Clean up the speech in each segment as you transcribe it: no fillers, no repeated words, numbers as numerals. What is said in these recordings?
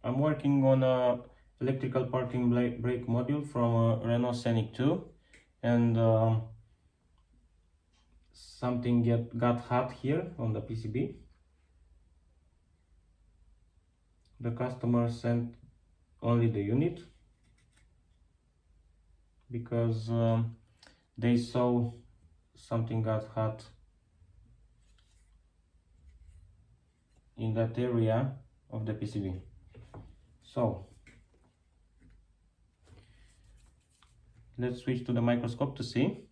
I'm working on a electrical parking brake module from a Renault Scenic II, and something got hot here on the PCB. The customer sent only the unit because they saw something got hot in that area of the PCB. So let's switch to the microscope to see.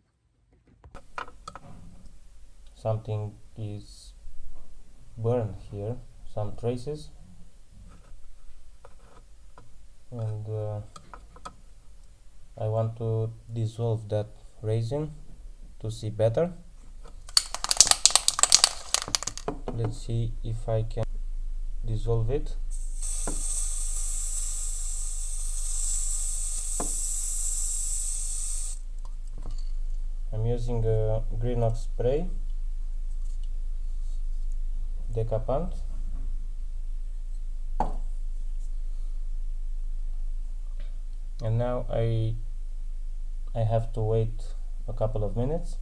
Something is burned here, some traces, and I want to dissolve that resin to see better. Let's see if I can dissolve it. I'm using a Renault spray decapant, and now I have to wait a couple of minutes.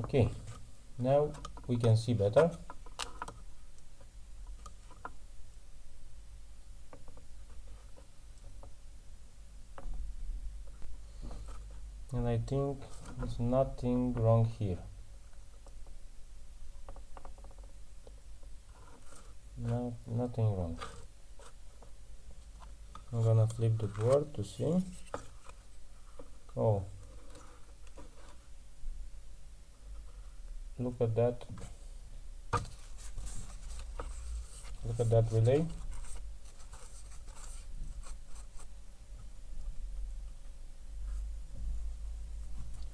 Okay, now we can see better. And I think there's nothing wrong here. No, nothing wrong. I'm gonna flip the board to see. Oh, look at that. Look at that relay.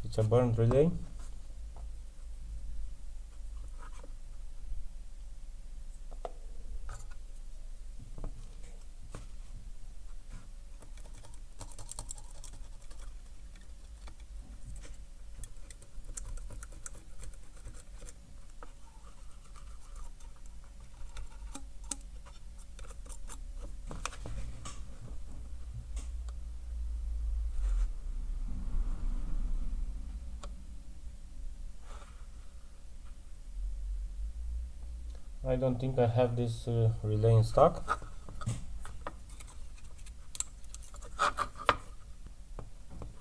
It's a burned relay. I don't think I have this relay in stock,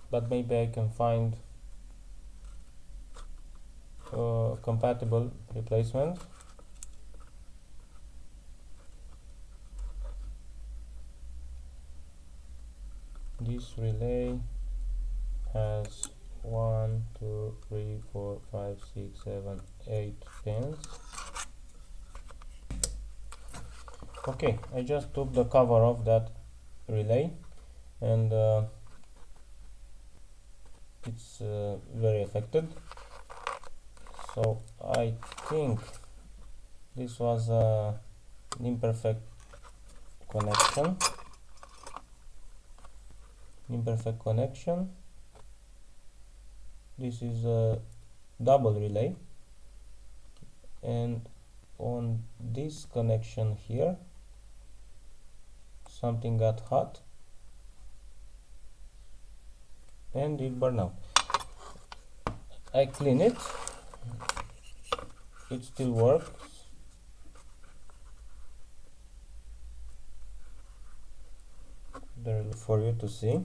but maybe I can find a compatible replacement. This relay has 1, 2, 3, 4, 5, 6, 7, 8 pins. Okay, I just took the cover off that relay, and it's very affected. So I think this was an imperfect connection. This is a double relay, and on this connection here something got hot and it burned out. I clean it, it still works. There for you to see.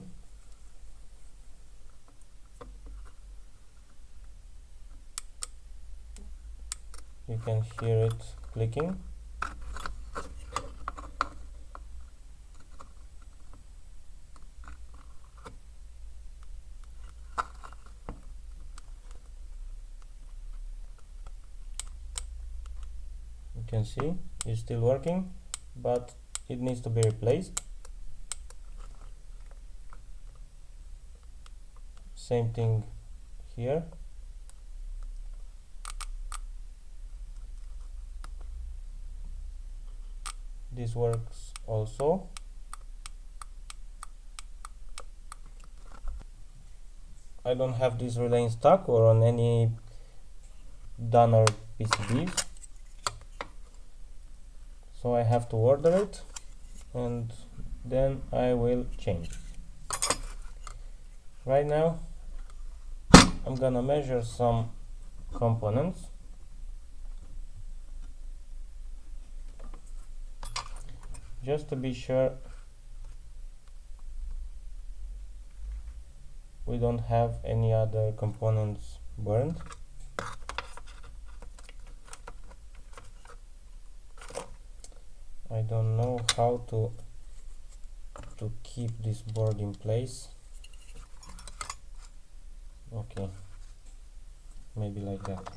You can hear it clicking. You can see it's still working, but it needs to be replaced. Same thing here. This works also. I don't have this relay in stock or on any donor PCBs, so I have to order it and then I will change it. Right now I'm gonna measure some components. Just to be sure we don't have any other components burned. I don't know how to keep this board in place. Okay, maybe like that.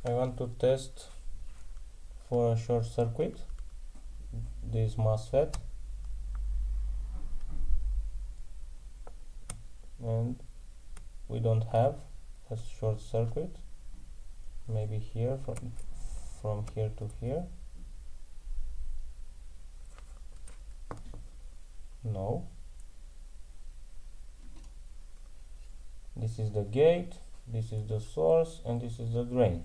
I want to test for a short circuit this MOSFET, and we don't have a short circuit. Maybe here, from here to here. No. This is the gate, this is the source, and this is the drain.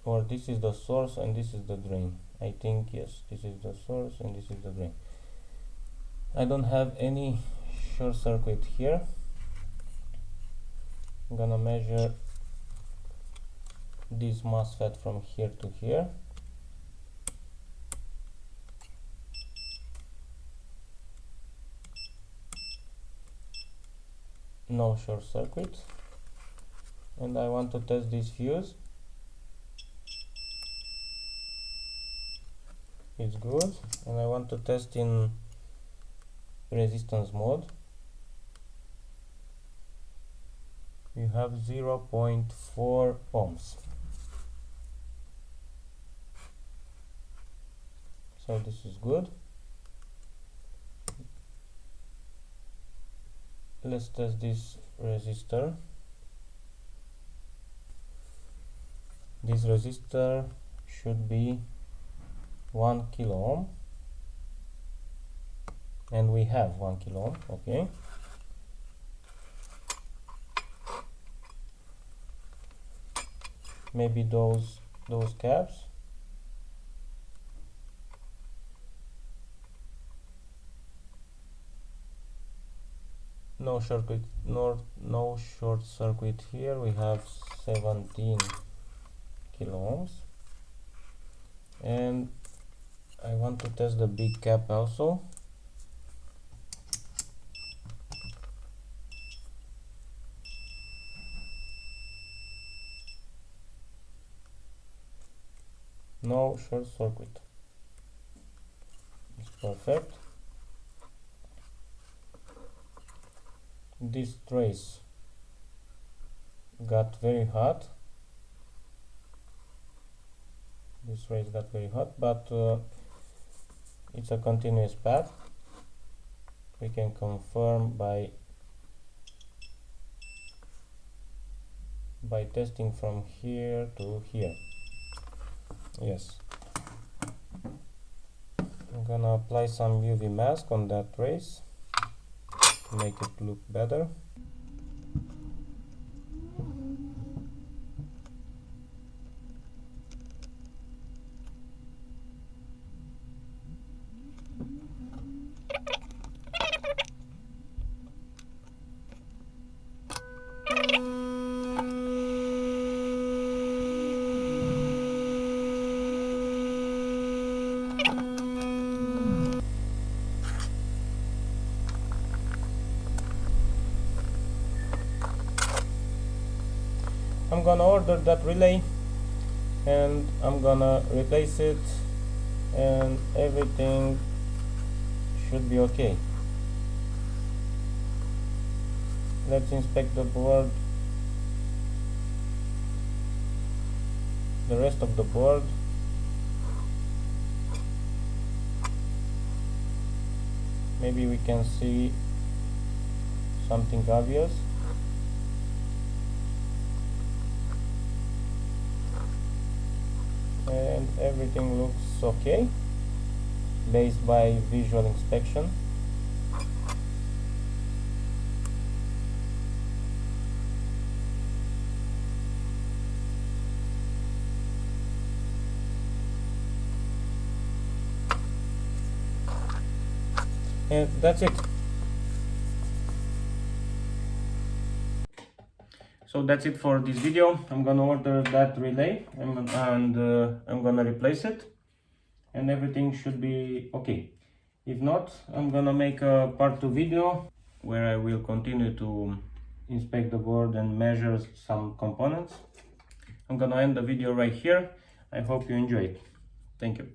Or this is the source and this is the drain. I think yes, this is the source and this is the drain. I don't have any short circuit here. I'm gonna measure this MOSFET from here to here. No short circuit. And I want to test this fuse. It's good. And I want to test in resistance mode. You have 0.4 ohms. So this is good. Let's test this resistor. This resistor should be 1 kilo ohm, and we have 1 kilo ohm. Okay. Maybe those caps. No short circuit here. We have 17 kilo ohms, and I want to test the big cap also. No short circuit. It's perfect. This trace got very hot. But it's a continuous path. We can confirm by testing from here to here. Yes. I'm gonna apply some UV mask on that trace. to make it look better. I'm gonna order that relay and I'm gonna replace it, and everything should be okay. Let's inspect the board, the rest of the board. Maybe we can see something obvious. And everything looks okay based by visual inspection. And that's it. So that's it for this video. I'm gonna order that relay and I'm gonna replace it, and everything should be okay. If not, I'm gonna make a part 2 video where I will continue to inspect the board and measure some components. I'm gonna end the video right here. I hope you enjoyed. Thank you.